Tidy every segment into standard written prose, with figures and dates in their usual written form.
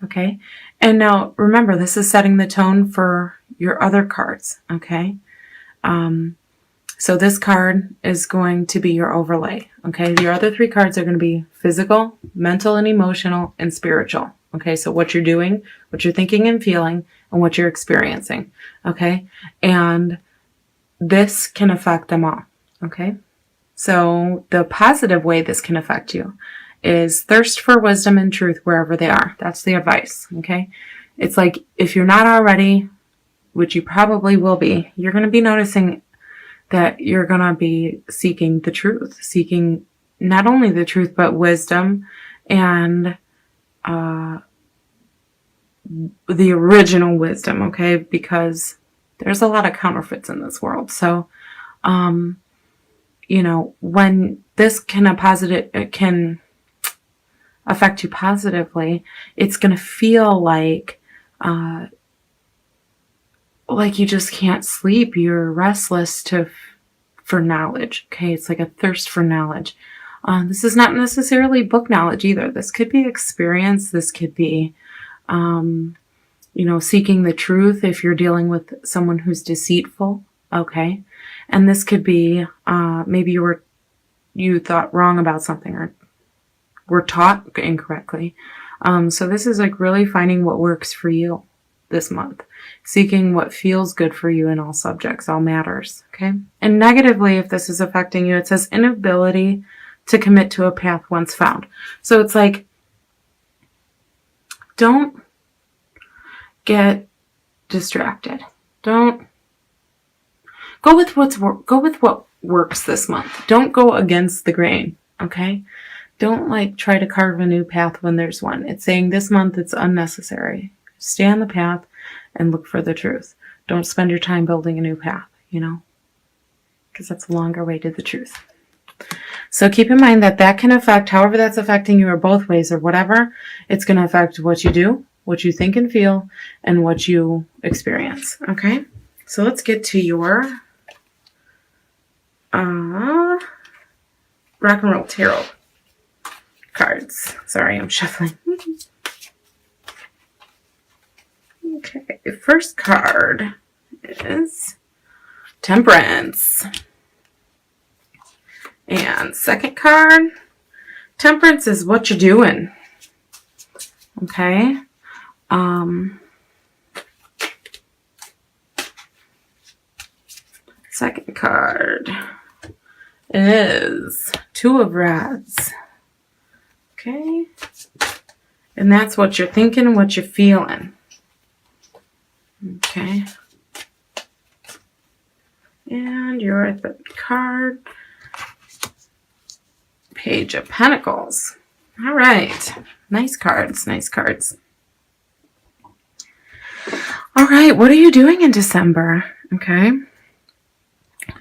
Okay. And now remember, this is setting the tone for your other cards. Okay. So this card is going to be your overlay. Okay. Your other 3 cards are going to be physical, mental and emotional, and spiritual. Okay. So what you're doing, what you're thinking and feeling, and what you're experiencing. Okay. And this can affect them all. Okay. So the positive way this can affect you is thirst for wisdom and truth wherever they are. That's the advice. Okay. It's like if you're not already, which you probably will be, you're going to be noticing that you're going to be seeking the truth, seeking not only the truth, but wisdom and the original wisdom, okay? Because there's a lot of counterfeits in this world. So, you know, when this can affect you positively, it's going to feel like you just can't sleep. You're restless for knowledge. Okay. It's like a thirst for knowledge. This is not necessarily book knowledge either. This could be experience. This could be, you know, seeking the truth if you're dealing with someone who's deceitful. Okay. And this could be, maybe you thought wrong about something or were taught incorrectly. So this is like really finding what works for you this month, seeking what feels good for you in all subjects, all matters. Okay. And negatively, if this is affecting you, it says inability to commit to a path once found. So it's like, don't get distracted. Don't go with what works this month. Don't go against the grain. Okay. Don't like try to carve a new path when there's one. It's saying this month it's unnecessary. Stay on the path and look for the truth. Don't spend your time building a new path, you know, because that's a longer way to the truth. So keep in mind that that can affect, however that's affecting you or both ways or whatever, it's going to affect what you do, what you think and feel, and what you experience. Okay. So let's get to your rock and roll tarot cards. Sorry, I'm shuffling. Okay, first card is Temperance. And second card, Temperance is what you're doing. Okay. Second card is Two of Rods. Okay. And that's what you're thinking and what you're feeling. Okay. And your third card, Page of Pentacles. All right. Nice cards. Nice cards. All right. What are you doing in December? Okay.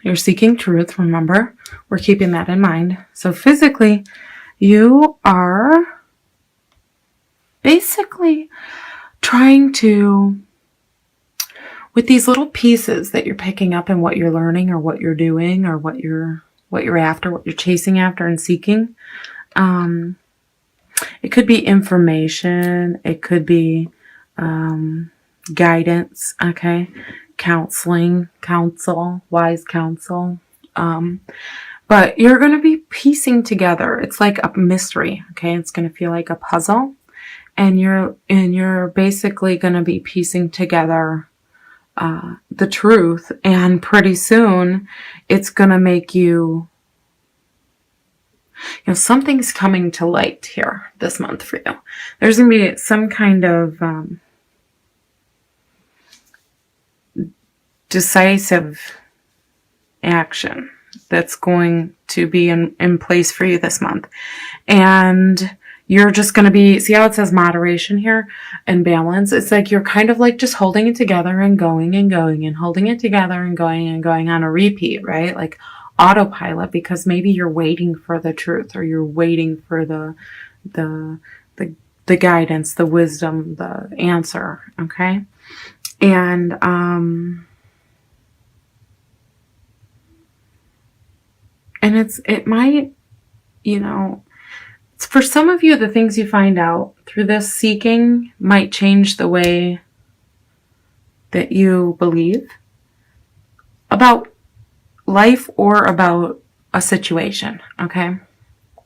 You're seeking truth. Remember, we're keeping that in mind. So physically, you are basically trying to, with these little pieces that you're picking up and what you're learning or what you're doing or what you're after, what you're chasing after and seeking. It could be information. It could be guidance. Okay. Counseling, counsel, wise counsel. But you're going to be piecing together. It's like a mystery. Okay. It's going to feel like a puzzle. And you're basically going to be piecing together the truth, and pretty soon it's going to make you know, something's coming to light here this month for you. There's going to be some kind of decisive action that's going to be in place for you this month. And you're just going to be, see how it says moderation here and balance? It's like you're kind of like just holding it together and going and going and holding it together and going on a repeat, right? Like autopilot, because maybe you're waiting for the truth or you're waiting for the guidance, the wisdom, the answer, okay? And it might, you know, For some of you, the things you find out through this seeking might change the way that you believe about life or about a situation, okay?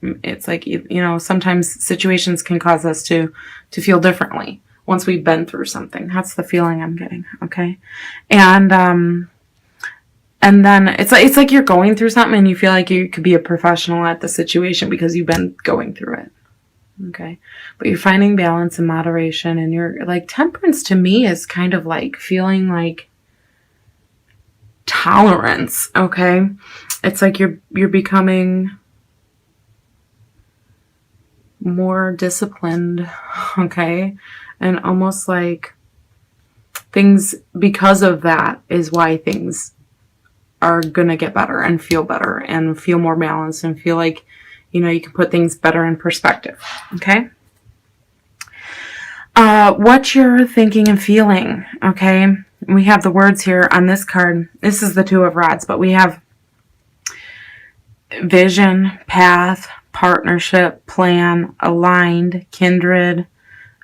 It's like, you know, sometimes situations can cause us to feel differently once we've been through something. That's the feeling I'm getting, okay? And then it's like you're going through something and you feel like you could be a professional at the situation because you've been going through it, okay? But you're finding balance and moderation, and you're like, temperance to me is kind of like feeling like tolerance, okay? It's like you're becoming more disciplined, okay? And almost like things, because of that is why things are gonna get better and feel more balanced and feel like, you know, you can put things better in perspective, okay? What you're thinking and feeling, okay? We have the words here on this card. This is the Two of Rods, but we have vision, path, partnership, plan, aligned, kindred,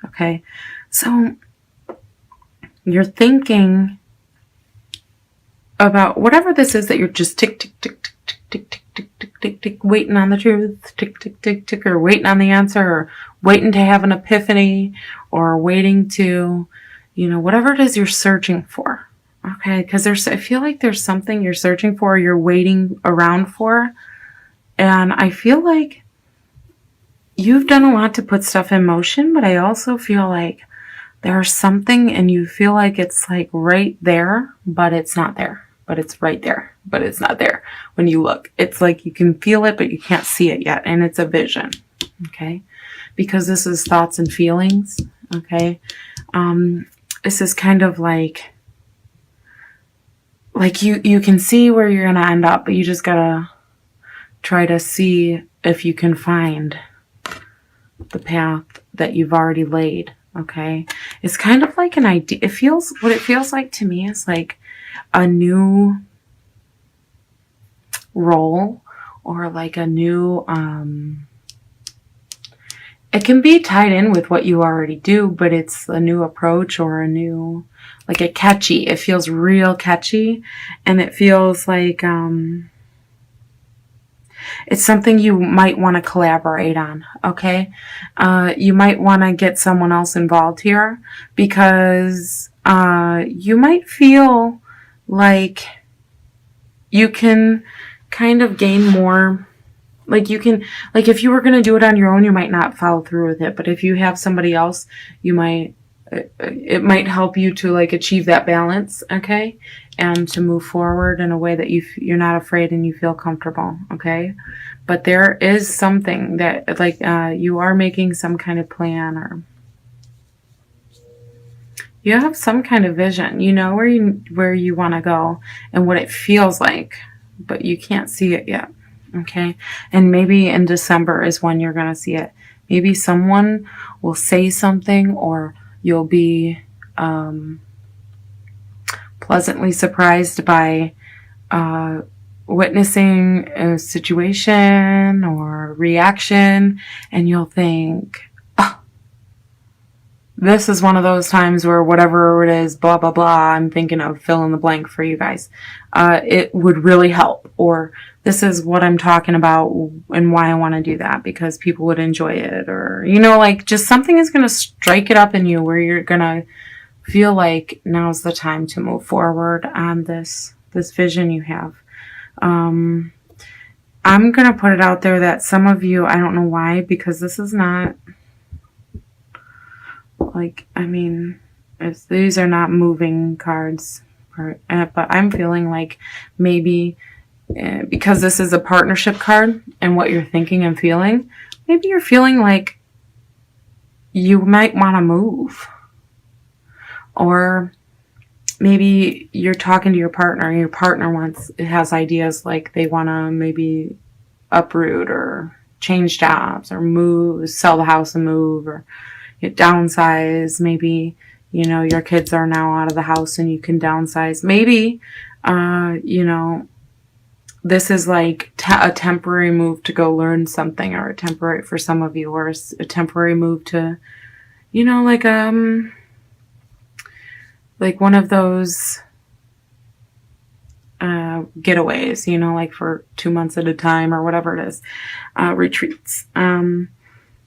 okay? So you're thinking about whatever this is that you're just tick, tick, tick, tick, tick, tick, tick, tick, tick, tick, tick, waiting on the truth, tick, tick, tick, tick, or waiting on the answer, or waiting to have an epiphany, or waiting to, you know, whatever it is you're searching for, okay? Because I feel like there's something you're searching for, you're waiting around for, and I feel like you've done a lot to put stuff in motion, but I also feel like there's something and you feel like it's like right there, but it's not there. But it's right there, but it's not there when you look. It's like you can feel it, but you can't see it yet. And it's a vision, okay? Because this is thoughts and feelings, okay? This is kind of like you can see where you're going to end up, but you just got to try to see if you can find the path that you've already laid, okay? It's kind of like an idea. What it feels like to me is like a new role, or like a new, it can be tied in with what you already do, but it's a new approach or a new, like a catchy. It feels real catchy, and it feels like, it's something you might want to collaborate on, okay? You might want to get someone else involved here, because you might feel like you can kind of gain more, like you can, like if you were going to do it on your own, you might not follow through with it, but if you have somebody else, you might, it might help you to like achieve that balance, okay? And to move forward in a way that you're not afraid and you feel comfortable, okay? But there is something that like you are making some kind of plan, or you have some kind of vision. You know where you want to go and what it feels like, but you can't see it yet, okay? And maybe in December is when you're going to see it. Maybe someone will say something, or you'll be pleasantly surprised by witnessing a situation or reaction, and you'll think, oh, this is one of those times where whatever it is, blah, blah, blah, I'm thinking of fill in the blank for you guys. It would really help. Or this is what I'm talking about and why I want to do that, because people would enjoy it. Or, you know, like just something is going to strike it up in you where you're going to feel like now's the time to move forward on this vision you have. I'm going to put it out there that some of you, I don't know why, because this is not like, I mean, these are not moving cards, but I'm feeling like maybe because this is a partnership card and what you're thinking and feeling, maybe you're feeling like you might want to move. Or maybe you're talking to your partner, and your partner has ideas like they want to maybe uproot or change jobs or move, sell the house and move, or downsize. Maybe, you know, your kids are now out of the house and you can downsize. Maybe, you know, this is like a temporary move to go learn something, or a temporary, for some of you, or a temporary move to, you know, like one of those getaways, you know, like for 2 months at a time or whatever it is, retreats.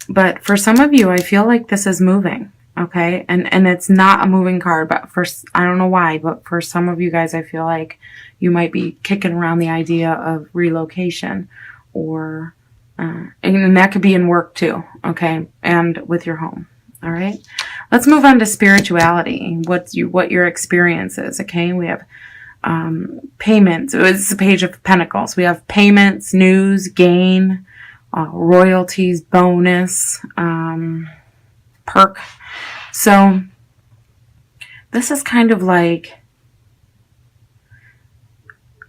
But for some of you, I feel like this is moving. Okay. And it's not a moving card, but I don't know why, but for some of you guys, I feel like you might be kicking around the idea of relocation, or, and that could be in work too. Okay. And with your home. All right. Let's move on to spirituality. What your experience is. Okay. We have, payments. It's a page of pentacles. We have payments, news, gain, royalties, bonus, perk. So this is kind of like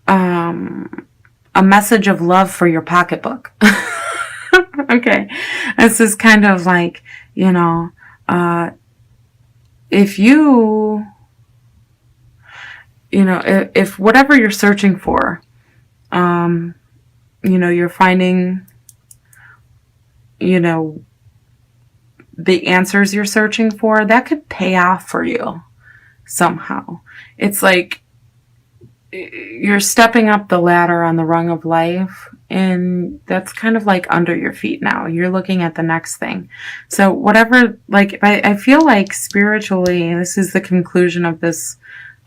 a message of love for your pocketbook. Okay. This is kind of like, you know, if you know, if whatever you're searching for, you know, you're finding, you know, the answers you're searching for, that could pay off for you somehow. It's like you're stepping up the ladder on the rung of life, and that's kind of like under your feet now. You're looking at the next thing. So whatever, like, I feel like spiritually, this is the conclusion of this,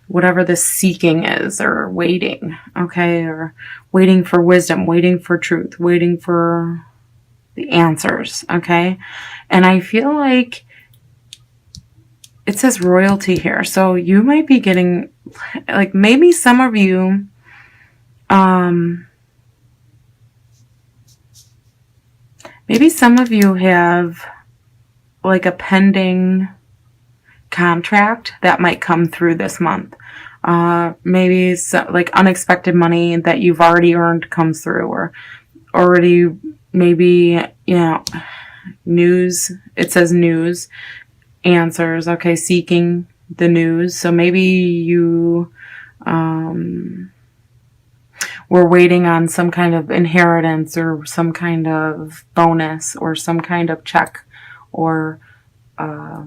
whatever this seeking is, or waiting, okay, or waiting for wisdom, waiting for truth, waiting for the answers, okay? And I feel like it says royalty here. So you might be getting, like, maybe some of you, maybe some of you have like a pending contract that might come through this month. Maybe like unexpected money that you've already earned comes through, or already, maybe, you know, news. It says news, answers. Okay, seeking the news. So maybe you were waiting on some kind of inheritance, or some kind of bonus, or some kind of check, or I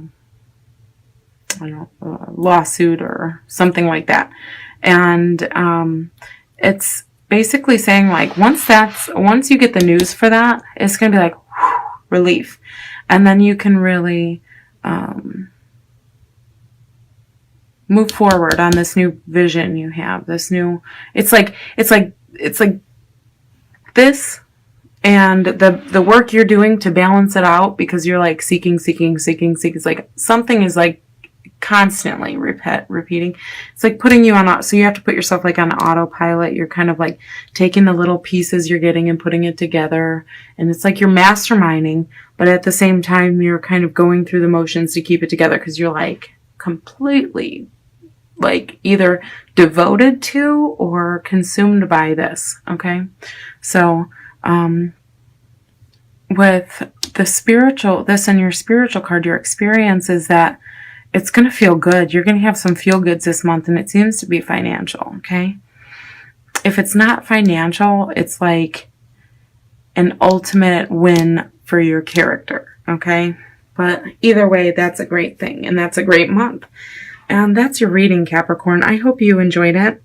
don't know, lawsuit or something like that. And it's basically saying, like, once you get the news for that, it's going to be like, whew, relief. And then you can really move forward on this new vision you have, this new, it's like this, and the work you're doing to balance it out, because you're like seeking. It's like something is like constantly repeating. It's like putting you on, so you have to put yourself like on autopilot. You're kind of like taking the little pieces you're getting and putting it together, and it's like you're masterminding, but at the same time you're kind of going through the motions to keep it together, because you're like completely like either devoted to or consumed by this. Okay, so with the spiritual, this in your spiritual card, your experience is that it's going to feel good. You're going to have some feel goods this month, and it seems to be financial, okay? If it's not financial, it's like an ultimate win for your character, okay? But either way, that's a great thing, and that's a great month. And that's your reading, Capricorn. I hope you enjoyed it.